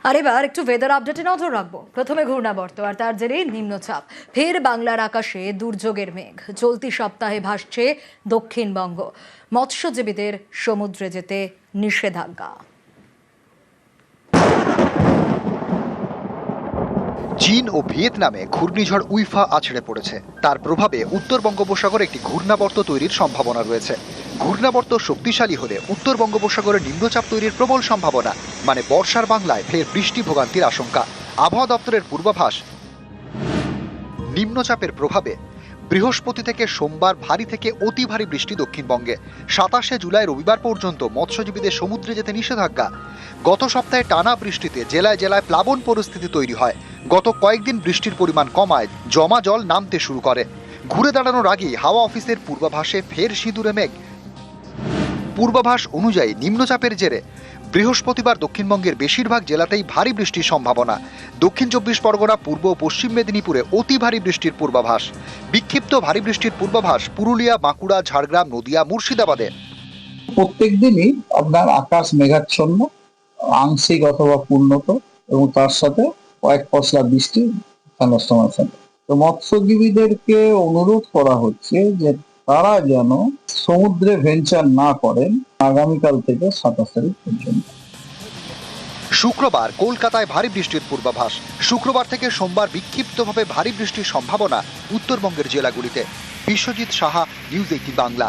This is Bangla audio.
আর এবার একটু ওয়েদার আপডেটে নজর রাখবো। প্রথমে ঘূর্ণাবর্ত আর তার জেরে নিম্নচাপ, ফের বাংলার আকাশে দুর্যোগের মেঘ। চলতি সপ্তাহে ভাসছে দক্ষিণবঙ্গ, মৎস্যজীবীদের সমুদ্রে যেতে নিষেধাজ্ঞা। চীন ও ভিয়েতনামে ঘূর্ণিঝড় উইফা আছড়ে পড়েছে। তার প্রভাবে উত্তর বঙ্গোপসাগরে একটি ঘূর্ণাবর্ত তৈরির সম্ভাবনা রয়েছে। ঘূর্ণাবর্ত শক্তিশালী হলে উত্তর বঙ্গোপসাগরে নিম্নচাপ তৈরির প্রবল সম্ভাবনা, মানে বর্ষার বাংলায় ফের বৃষ্টি ভোগান্তির আশঙ্কা। আবহাওয়া দপ্তরের পূর্বাভাস, নিম্নচাপের প্রভাবে বৃহস্পতি থেকে সোমবার ভারী থেকে অতি ভারী বৃষ্টি দক্ষিণবঙ্গে। 27শে জুলাই রবিবার পর্যন্ত মৎস্যজীবীদের সমুদ্রে যেতে নিষেধাজ্ঞা। গত সপ্তাহে টানা বৃষ্টিতে জেলায় জেলায় প্লাবন পরিস্থিতি তৈরি হয়। গত কয়েকদিন বৃষ্টির পরিমাণ কমায় জমা জল নামতে শুরু করে। ঘুরে দাঁড়ানোর আগেই হাওয়া অফিসের পূর্বাভাসে ফের সিঁদুরে মেঘ। পূর্বাভাস অনুযায়ী নিম্নচাপের জেরে বৃহস্পতিবার দক্ষিণবঙ্গের বেশিরভাগ জেলাতেই ভারী বৃষ্টির সম্ভাবনা। দক্ষিণ 24 পরগনা, পূর্ব ও পশ্চিম মেদিনীপুরে অতি ভারী বৃষ্টির পূর্বাভাস। বিক্ষিপ্ত ভারী বৃষ্টির পূর্বাভাস পুরুলিয়া, বাঁকুড়া, ঝাড়গ্রাম, নদিয়া, মুর্শিদাবাদে। প্রত্যেক দিনই আপনার আকাশ মেঘাচ্ছন্ন, আংশিক অথবা পূর্ণত, এবং তার সাথে কয়েক পশলা বৃষ্টি থান্ডারস্টর্মের সাথে। তো মৎস্যজীবীদেরকে অনুরোধ করা হচ্ছে যে তারা যেন সমুদ্রে ভেঞ্চার না করেন আগামীকাল থেকে 27 তারিখ পর্যন্ত। শুক্রবার কলকাতায় ভারী বৃষ্টির পূর্বাভাস। শুক্রবার থেকে সোমবার বিক্ষিপ্তভাবে ভারী বৃষ্টির সম্ভাবনা উত্তরবঙ্গের জেলাগুলিতে। বিশ্বজিৎ সাহা, নিউজ 18 বাংলা।